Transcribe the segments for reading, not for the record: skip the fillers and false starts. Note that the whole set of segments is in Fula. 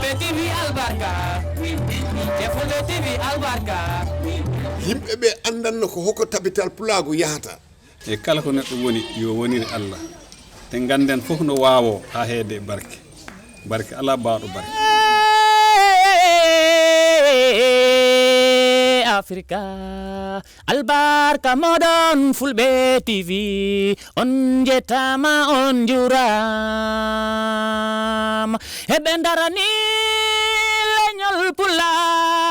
Fulbe TV albarka te Fulbe TV albarka yimɓe ɓe andanno ko hoko tabital Pulaagu yahata e kala ko neɗɗo woni yo wonire Allah te ganden fof no wawo ha heede barke ala baaɗo barke Africa albarka modon Fulbe TV on jetama on juram hebe darani leñol Pulaagu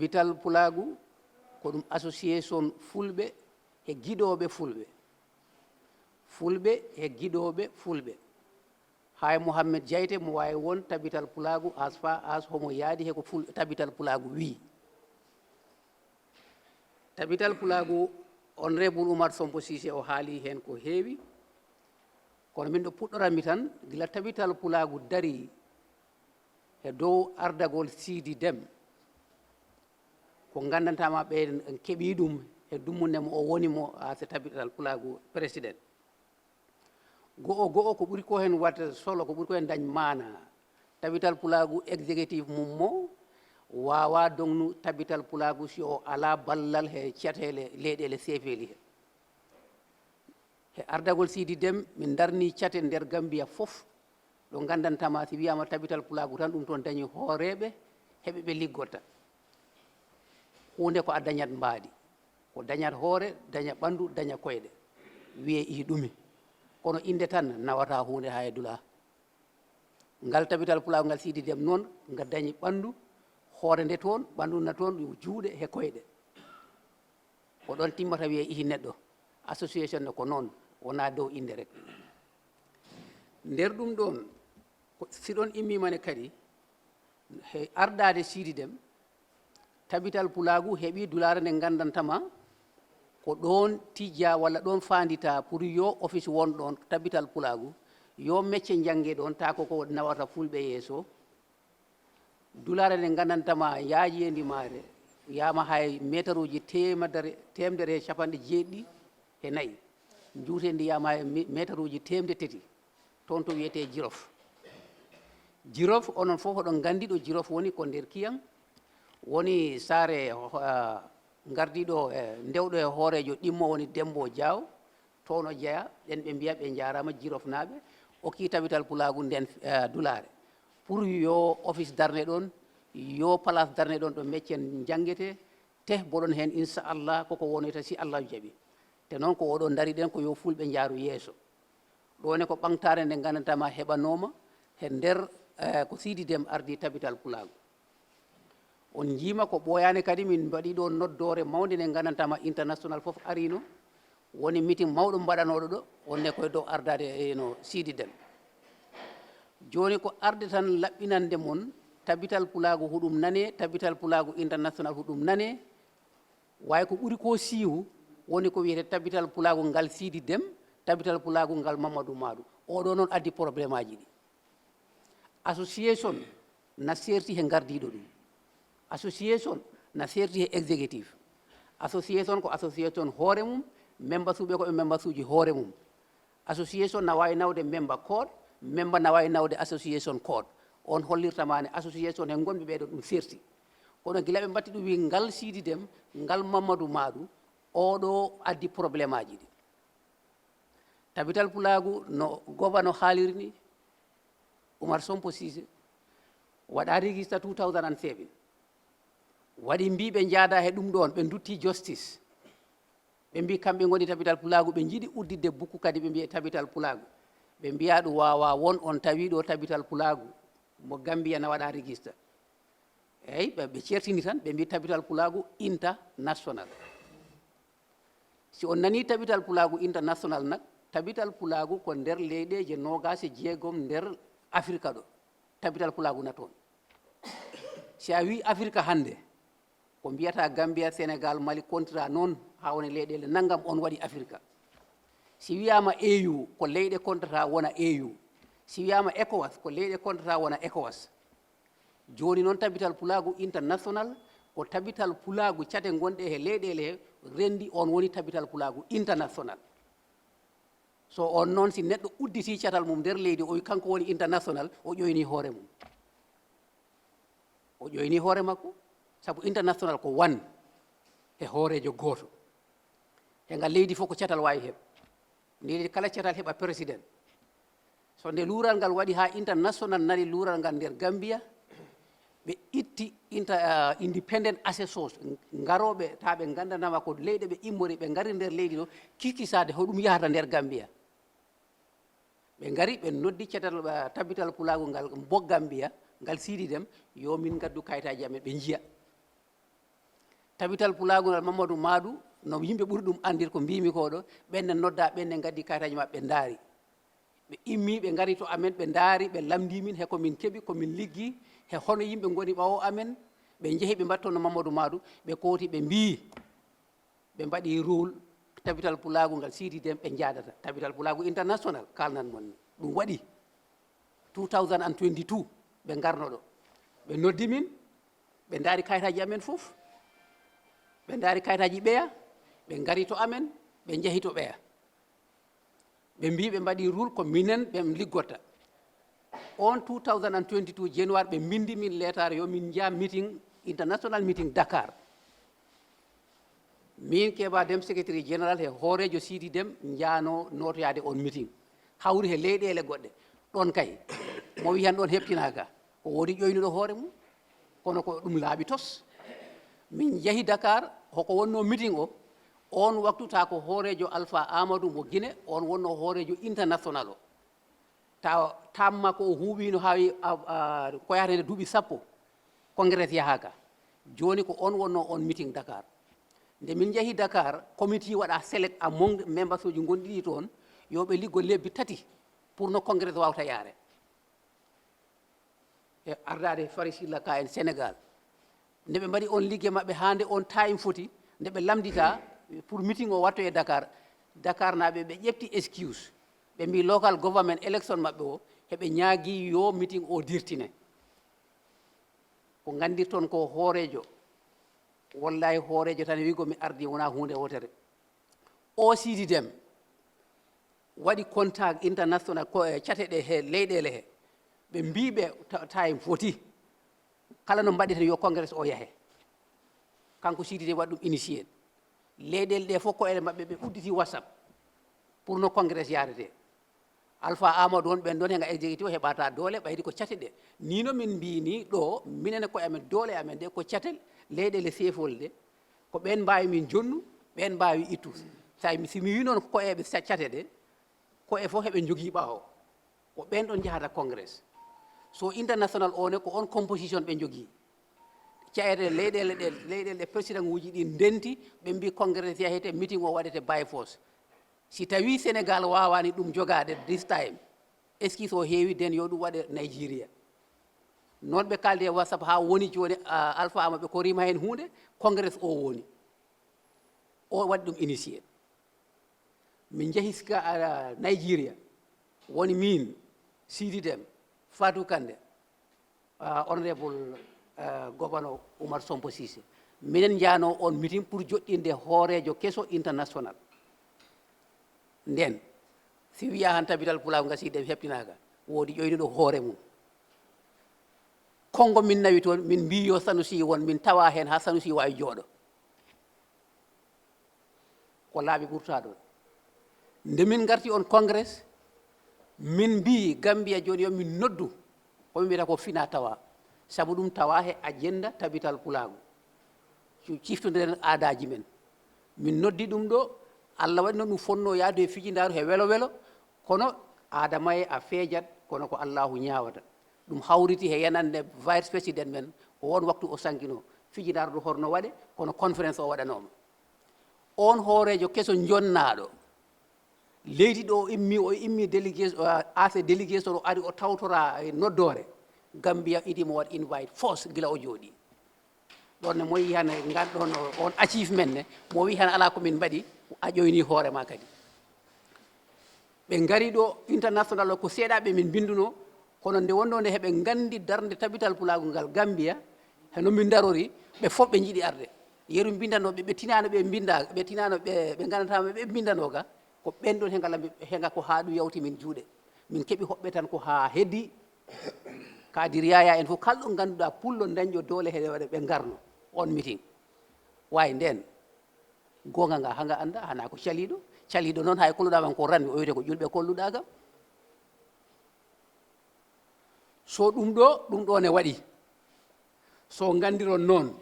Tabital Pulaagu ko ɗum association fulɓe e giɗoɓe fulɓe e giɗoɓe fulɓe hay Mouhamed Diayte mo wawi won Tabital Pulaagu as far as homo yaadi heko Tabital Pulaagu wi Tabital Pulaagu honorable Oumar Sompo Cissé o haali hen ko heewi kono min ɗo puɗɗoranmi tan gila Tabital Pulaagu dari e dow ardagol Sidi Déme ko gandantama ɓe keeɓi ɗum e dummundemo o woni mo so Tabital Pulaagu président go'o ko ɓuri ko hen watta solo ko ɓuri ko hen dañ mana Tabital Pulaagu exécutif mum mo wawa dognu Tabital Pulaagu si o ala ballal he catele leyɗele sefeli he ardagol Sidi Déme min darni cate nder Gambia fof ɗo gandantama si wiyama Tabital Pulaagu tan ɗum toon dañi hooreɓe heɓe ɓe liggotta hunde ko a dañat mbaadi ko dañat hoore daña ɓandu daña koyɗe wiye i ɗumi kono inde tan nawata hunde ha e dula ngal Tabital Pulaagu ngal Sidi Déme noon nga dañi ɓandu hoore nde toon ɓandu na toon juuɗe he koyɗe ko ɗon timmata wiye ihi neɗɗo association ne ko noon wona dow inde rek nder ɗum ɗon si ɗon immimane kadi he ardade Sidi Déme Tabital Pulaagu heɓi dulare nde gandantama ko ɗon tijja walla ɗon fandita pour yo office won ɗon Tabital Pulaagu yo mecce jangge ɗon ta ko nawata fulɓe yeeso dulare nde gandantama yaaji e ndimare yama hay métre uji temedere capanɗe jeeɗiɗi e nayyi juutendi yama e métre uji temedde tati toon to wiyete Jirof onon fof oɗon gandi ɗo Jirof woni ko nder Kiyang woni saare gardiɗo ndewɗo e hoorejo ɗimmo woni Dembo Diaw toon o jeeya ɗen ɓe mbiya ɓe jarama Jirof naaɓe okki Tabital Pulaagu nden dulare pour yo office darne ɗon yo place darne ɗon ɗo meccen jangguete te boɗon hen inchallah koko wonita si Allah jaaɓi te noon ko oɗo dari ɗen ko yo fulɓe jaaru yeeso ɗone ko ɓamtare nde gandantama heɓanoma e nder ko Sidi Déme ardi Tabital Pulaagu on jiima ko ɓooyani kadi min mbaɗi ɗo noddore mawde nde gandantama international fof arino woni meeting mawɗo mbaɗanoɗo ɗo wonne koye dow ardade eno Sidi Déme joni ko arde tan laɓɓinande mon Tabital Pulaagu huɗum nane Tabital Pulaagu international huɗum nane way ko ɓuri ko siiwu woni ko wiyete Tabital Pulaagu ngal Sidi Déme Tabital Pulaagu ngal Mamadou Madou oɗo noon addi probléme aji ɗi association na serti he gardiɗo ɗum association na serti he exécutif association ko association hoore mum memba suɓe ko ɓe memba suji hoore mum association na wawi nawde memba code memba na wawi nawde association code on hollirtamane association he gonɓe ɓeɗo ɗum serti kono gila ɓe mbatti ɗum wi ngal Sidi Déme ngal Mamadou Madou oɗo addi probléme aji ɗi Tabital Pulaagu no goba no haaliri ni Oumar Sompo Cissé waɗa registre 2007 waɗi mbiɓe jaada he ɗum ɗon ɓe dutti justice ɓe mbi kamɓe goni Tabital Pulaagu ɓe jiiɗi uddidde bukku kadi ɓe mbiye Tabital Pulaagu ɓe mbiya ɗum wawa won on tawi ɗo Tabital Pulaagu mo Gambia na waɗa registre eyyi ɓe certini tan ɓe mbi Tabital Pulaagu international si on nani Tabital Pulaagu international nak Tabital Pulaagu ko nder leyɗeje 26 nder Afrique ɗo Tabital Pulaagu na toon si a wi Afrique hande ko mbiyata Gambia Sénégal Mali contrat noon ha woni leyɗele nangam on waɗi Afrique si wiyama AU ko leyɗe contrat wona AU si wiyama ECOWAS ko leyɗe contrat wona ECOWAS joni noon tabital Pulaagu international ko tabital Pulaagu cate gonɗe he leyɗele he rendi on woni tabital Pulaagu international so on noon si neɗɗo udditi catal mum nder leydi o wi kanko woni international o ƴoyni hoore mum o ƴoyni hoore makko sabu international ko wan e hoorejo gooto e ngal leydi fof ko catal wawi heɓ ndeni kala catal heɓa président so nde luural ngal waɗi ha international nani luural ngal nder Gambia ɓe itti independent assessors ngaroɓe ta ɓe gandanama ko leyɗe ɓe immori ɓe ngari nder leydi ɗo kikkisade hoɗum yahata nder Gambia ɓe ngari ɓe noddi catal tabital Pulaagu ngal mbo Gambia ngal siidi dem yo min gaddu kayitaji amen ɓe jiya tabital Pulaagu ngal Mamadou Madou no yimɓe ɓuri ɗum andir ko mbimi ko ɗo ɓenne nodda ɓenne gaddi kayitaji maɓe ɓe ndaari ɓe immi ɓe ngari to amen ɓe ndaari ɓe lamdimin he komin keeɓi komin liggi he hono yimɓe ngoni ɓawo amen ɓe jeehi ɓe mbattono Mamadou Madou ɓe kooti ɓe mbi ɓe mbaɗi rôle tabital Pulaagu ngal siidi dem ɓe jaadata tabital Pulaagu international kalnan mon ɗum waɗi 2022 ɓe ngarno ɗo ɓe noddi min ɓe ndaari kayitaji amen fof ɓe ndaari kayitaji ɓeya ɓe ngari to amen ɓe jeehi to ɓeya ɓe mbi ɓe mbaɗi rôle ko minen ɓe liggota on 2022 January ɓe mbindi min letare yo min jaa meeting international meeting Dakar min Kebba Dem secrétaire général he hoorejo Sidi Dem jaano notoyade on meeting hawri he leyɗele goɗɗe ɗon kay mo wi han ɗon heɓtinaka ko wodi ƴoynuɗo hoore mum kono ko ɗum laaɓi tos min jeehi Dakar hoko wonno meeting o on waktu ta ko hoorejo Alpha Amadou mo Guinée on wonno hoorejo international o taw tamma ko o huuɓino hawi ko yahata duuɓi sappo congrès yahaka joni ko on wonno on meeting Dakar nde min jeehi Dakar committee waɗa select among members uji gonɗiɗi toon yoɓe liggo lebbi tati pour no congrès wawta yaare e ardade farisilla ka en Sénégal nde ɓe mbaɗi on liggue maɓɓe hande on time foti nde ɓe lamdita pour meeting o watto e Dakar naɓe ɓe ƴefti excuse ɓe mbi local government election maɓɓe o heɓe ñaagui yo meeting o dirtine ko gandirton ko hoorejo wallahi hoorejo tan wigo mi ardi wona hunde wotere o Sidi Dem waɗi contact international ko cateɗe he leyɗele he ɓe mbiɓe time foti kala no mbaɗeten yo congrès o yahe kanko Sidi Dem waɗi ɗum initié leyɗele ɗe fof koɗele maɓɓe ɓe udditi WhatsApp pour no congrès yarete Alpha Amadou on ɓen ɗon henga exécutif heɓata doole ɓaydi ko cate ɗe ni no min mbini ɗo minen koye amen doole amen ɗe ko catel leyɗele seefol ɗe ko ɓen mbawi min jonnu ɓen mbawi ittu simi wi noon koyeɓe cate ɗe koye fof heɓe jogui ɓaawo ko ɓen ɗon jahata congrès so international one ko on composition ɓe jogui cayete leyɗele ɗe président uji ɗi ndenti ɓe mbi congrès yahete meeting o waɗete by force si tawi Sénégal wawani ɗum jogade this time excuse o heewi den yo ɗum waɗe Nigeria noon ɓe kaldi e WhatsApp ha woni joni Alpha Amadou ɓe korima hen hunde congrès o woni o waɗi ɗum initié min jeehi Nigeria woni min Sidi Dem Fatou Kande honorable gouverneur Oumar Sompo Cissé minen jano on meeting pour joɗɗinde hoorejo kesso international nden si wiya han tabital Pulaagu nga Sidi Dem heɓtinaka woodi ƴoynuɗo hoore mum kongo min nawi toon min mbi yo Sanusi won min tawa hen ha Sanusi wawi jooɗo ko laaɓi ɓurta ɗon nde min garti on congrès min mbi Gambia joni yo min noddu komin mbiyata ko fina tawa sabu ɗum tawa he agenda tabital Pulaagu ciftodiren aadaji men min noddi ɗum ɗo Allah waɗi noon ɗum fonno yaadu e fijindaru he welo welo kono adamaye a feejat kono ko Allahu ñaawata ɗum hawriti he yanande vice président men ko won waktu o sankino fijindaru ɗo horno waɗe kono conférence o waɗanoma on hoorejo keso jonnaɗo leydi ɗo o immi délégation AC délégation o ari o tawtora e noddore Gambia idimo waɗ invite force gila o jooɗi ɗon ne mo yi han nganɗon on achievement ne mo wi han ala ko min mbaɗi a ƴoyni hoore ma kadi ɓe ngari ɗo international o ko seeɗaɓe min binduno kono nde wonno nde heɓe nganndi darnde tabital pulaagu ngal Gambia heno min darori ɓe fof ɓe jiiɗi arde yeru mbindanoɓe ɓe tinano ɓe mbinda ɓe tinano ɓe nganndatama ɓe mbindano ga ko ɓen ɗon henga ko haa ɗum yawti min juuɗe min keɓi hoɓɓe tan ko haa heddi kadir yaya en fof kalɗo ngannduɗa pullo dañƴo doole heɗe waɗa ɓe ngarno on meeting wawi nden gonga nga hanga anda hana ko caliɗo noon hay kolluɗaman ko ranmi o wiyete ko ƴulɓe kolluɗa kam so ɗum ɗo ne waɗi so gandiron noon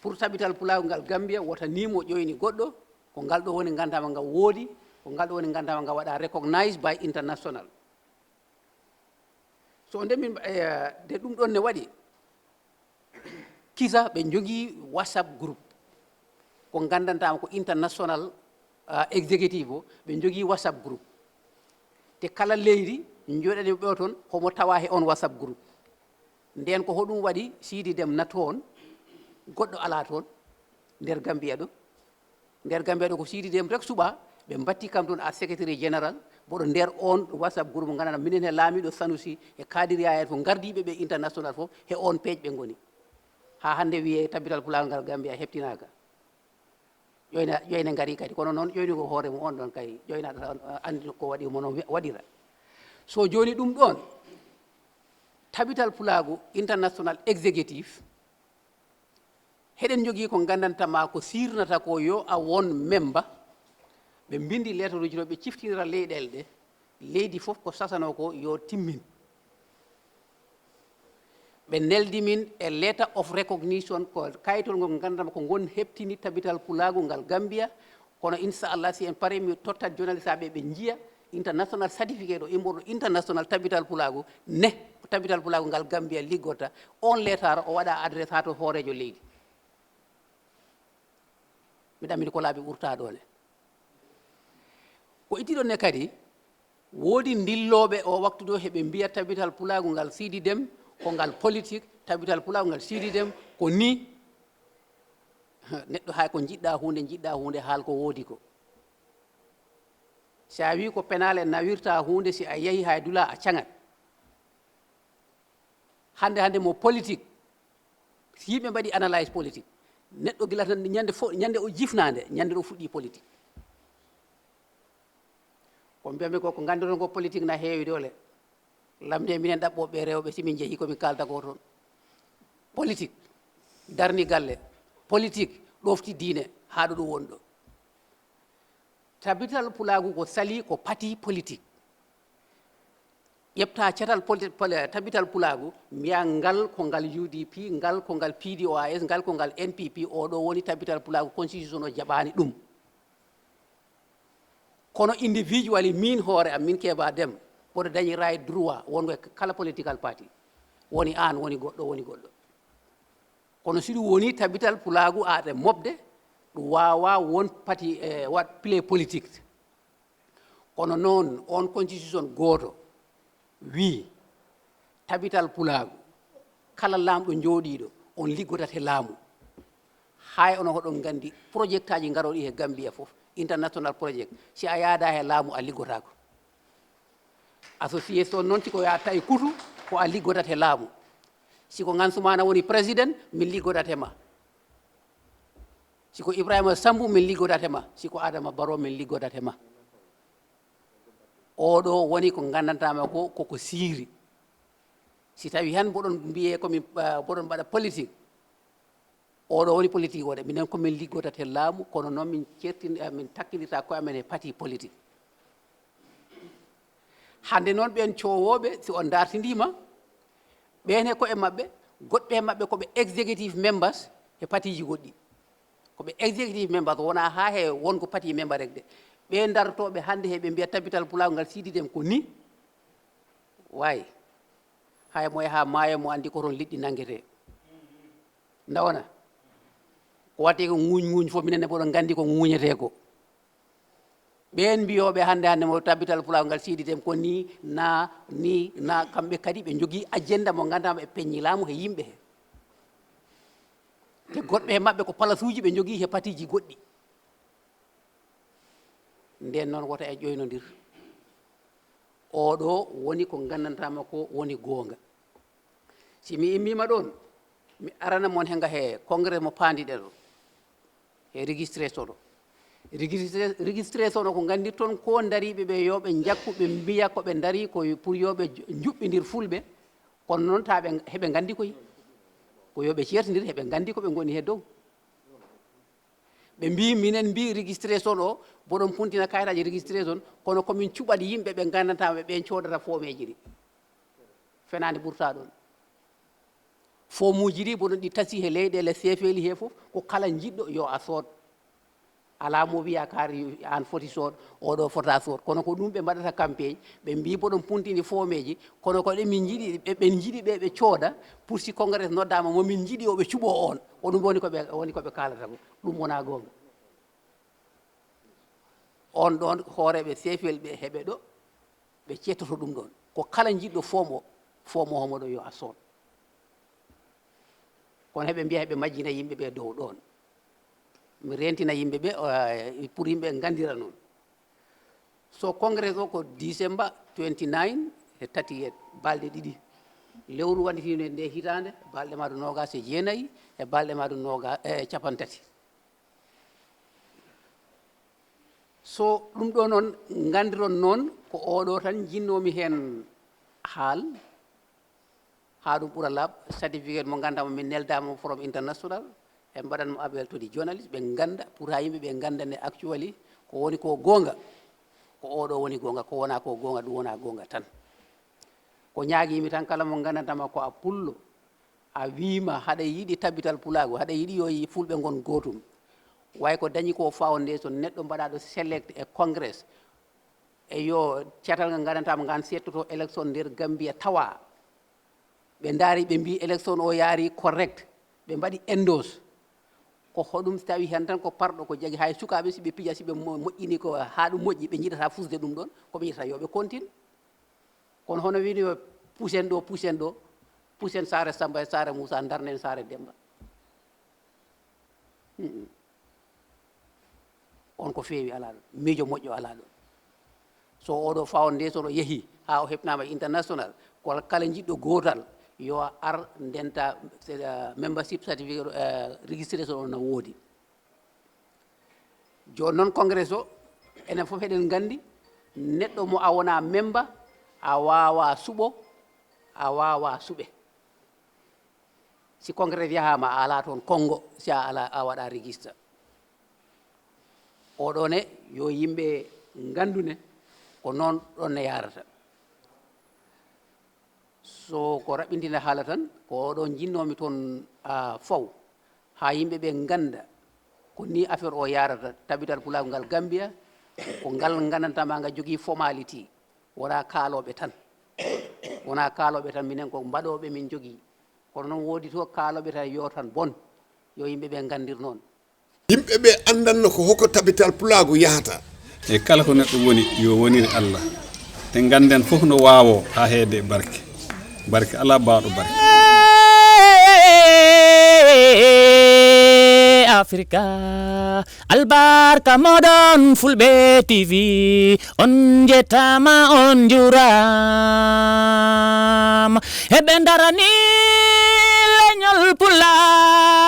pour tabital pulaagu ngal Gambia wotanimo ƴoyni goɗɗo ko ngal ɗo woni gandama nga woodi ko ngal ɗo woni gandama nga waɗa recognized by international so nde min de ɗum ɗon ne waɗi kisa ɓe jogii WhatsApp group ko gandantama ko international executive o ɓe jogii WhatsApp group te kala leydi joɗani ɓe toon homo tawa he on WhatsApp group nden ko hoɗum waɗi Sidi Dem na toon goɗɗo ala toon nder Gambia ɗo ko Sidi Dem rek suɓa ɓe mbatti kam toon a secrétaire général boɗo nder on WhatsApp groupe mo ganduɗa minen he laamiɗo Sanusi e Kadir Yaya fof gardiɓe ɓe international fof he on page ɓe goni ha hande wiye tabital pulaagu ngal Gambia heɓtinaka ƴoyne ngari kadi kono noon ƴoyni ko hoore mum on ɗon kay ƴoynaɗa andi ko waɗi mono waɗira so joni ɗum ɗon tabital pulaagu international executive heɗen jogii ko gandantama ko sirnata ko yo a won memba ɓe mbindi lettre uji ɗo ɓe ciftinira leyɗele ɗe leydi fof ko sasano ko yo timmin ɓe neldi min e letter of recognition ko kayitol ngol gandantama ko gon heɓtini tabital pulaagu ngal Gambia kono inchallah si en paari mi tottat journaliste aɓe ɓe jiiya international certificate o immoɗo international tabital pulaagu ne ko tabital pulaagu ngal Gambia liggota on lettre o waɗa adresse ha to hoorejo leydi mbiɗa andi ko laaɓi ɓurta ɗone ko ittiɗon ne kadi woodi ndilloɓe o waktu ɗo heɓe mbiya tabital pulaagu ngal Sidi Dem ko ngal politique tabital pulaagu ngal Sidi Dem ko ni neɗɗo hay ko jiɗɗa hunde haal ko woodi ko si a wi ko penale nawirta hunde si a yeehi hay dula a caŋat hande mo politique si yimɓe mbaɗi analyse politique neɗɗo gila tan ñande o jifnade ñande ɗo fuɗɗi politique ko mbiyami ko gandiron ko politique na heewi dole lamde minen ɗaɓɓoɓe rewɓe simin jeehi komin kalta ko toon politique darni galle politique ɗofti diine haɗo ɗo woni ɗo tabital pulaagu ko sali ko parti politique ƴefta catal tabital pulaagu mbiya ngal ko ngal UDP ngal ko ngal PDOIS ngal ko ngal NPP oɗo woni tabital pulaagu constitution o jaɓani ɗum kono individually min hoore am min Kebba Dem boɗo dañi right droit wongo kala political party woni an woni goɗɗo kono si ɗum woni tabital pulaagu aɗa mofde ɗum wawa won parti wat play politique kono noon on constitution gooto wi tabital pulaagu kala laamɗo jooɗiɗo on liggotate laamu hay ono hoɗon gandi project aji garoɗi he Gambia fof international project si a yaada he laamu a liggotako association noon siko ya tawi kutu ko a liggotate laamu siko Gansumana woni président min liggodatema siko Ibrahima Sambu min liggodatema siko Adama Barrow min liggodatema oɗo woni ko gandantama ko koko siiri si tawi han boɗon mbiye komin boɗon mbaɗa politique oɗo woni politique o de minen komin liggotate laamu kono noon min min takkidirta koye amen e parti politique hande noon ɓen cowoɓe si on dartidima ɓen e koye maɓɓe goɗɓe e maɓɓe koɓe executive members e parti ji goɗɗi koɓe executive members wona ha he wonko parti member rek de ɓe dartoɓe hande heɓe mbiya tabital pulaagu ngal Sidi Dem ko ni wayi hay mo yaha maayo mo andi ko toon liɗɗi nanguete dawana ko watte ko ŋuuñ fof minen e boɗon gandi ko ŋuuñete ko ɓen mbiyoɓe hande mo tabital pulaagu ngal Sidi Dem ko ni na kamɓe kadi ɓe jogii agenda mo gandama ɓe peññi laamu he yimɓe he te goɗɓe e maɓɓe ko palasuji ɓe jogii he patiji goɗɗi nden noon woto e ƴoynodir oɗo woni ko gandantama ko woni goonga si mi immima ɗon mi arana moon henga he congrès mo paandiɗen o e registration o registration o ko gandirton ko dariɓe ɓe yoɓe jakku ɓe mbiya koɓe daari ko pour yoɓe juɓɓidir fulɓe kono noon ta heɓe gandi koye ko yoɓe certodir heɓe gandi koɓe goni he dow ɓe mbi minen mbi registration o boɗon puntina kayitaji registration kono komin cuɓat yimɓe ɓe gandantama ɓen codata fomeji ɗi fenade ɓurta ɗon fomuji ɗi boɗon ɗi tasi he leyɗele sefeli he foof ko kala jiɗɗo yo a sood ala mo wiya kaari an foti sood oɗo fota sood kono ko ɗum ɓe mbaɗata campagne ɓe mbi boɗon puntini fomeji kono ko ɗemin jiiɗi ɓen jiiɗi ɓe ɓe cooda pour si congrès noddama momin jiiɗi oɓe cuɓo on ko ɗum woni koɓe kalata ko ɗum wona gonga on ɗon hooreɓe sefel ɓe heɓe ɗo ɓe cettoto ɗum ɗon ko kala jiɗɗo fomo homoɗo yo a sood kono heɓe mbiya heɓe majjina yimɓe ɓe dow ɗon mi rentina yimɓe ɓe pour yimɓe gandira noon so congrès o ko décembre 29 e tati e balɗe ɗiɗi lewru wanditino nde hitande balɗe maɗo nogas e jeenayyi e balɗe maɗo capantati so ɗum ɗo noon gandiron noon ko oɗo tan jinnomi hen haal ha ɗum ɓuura laaɓ certificat mo gandama min neldama from international e mbaɗanmo appel to di journaliste ɓe ganda pour ha yimɓe ɓe gandane actually ko woni ko gonga ko oɗo woni gonga ko wona ko gonga ɗum wona gonga tan ko ñaaguimi tan kala mo gandantama ko a pullo a wima haɗa yiiɗi tabital pulaagu haɗa yiiɗi yo fulɓe gon gotum way ko dañi ko foundation neɗɗo mbaɗaɗo select e congrès e yo cetal ngal gandantama ngan settoto élection nder Gambia tawa ɓe daari ɓe mbi élection o yaari correct ɓe mbaɗi endos ko hoɗum tawi hen tan ko parɗo ko jagui hay sukaɓe siɓe pija siɓe moƴƴini ko ha ɗum moƴƴi ɓe jiɗata fusde ɗum ɗon koɓe jiɗata yoɓe continue kono hono wini yo pusen ɗo pusen Sare Samba e Sare Moussa darnen Sare Demba on ko feewi ala ɗon miijo moƴƴo ala ɗon so oɗo foundation o yeehi ha o heɓnama international ko kala jiɗɗo gotal yo ar ndenta membership certificate registration o no woodi joni noon congrès o enen fof eɗen gandi neɗɗo mo a wona memba a wawa suɓo a wawa suɓe si congrès yahama a ala toon kongo si a ala a waɗa registre oɗone yo yimɓe gandune ko noon ɗon ne yarata so ko raɓɓintinde haala tan ko oɗon jinnomi toon faw ha yimɓe ɓe ganda ko ni affaire o yarata tabital pulaagu ngal Gambia ko ngal gandantama nga jogui formalité wona kaaloɓe tan minen ko mbaɗoɓe min jogui kono noon woodi to kaaloɓe tan yo tan bon yo yimɓe ɓe gandir noon yimɓe ɓe andanno ko hoko tabital pulaagu yahata e kala ko neɗɗo woni yo wonire Allah te ganden fof no wawo ha heede barke ala baaɗo barke Africa albarka moɗon fulɓe TV on jettama on juram heɓe darani leñol Pulaagu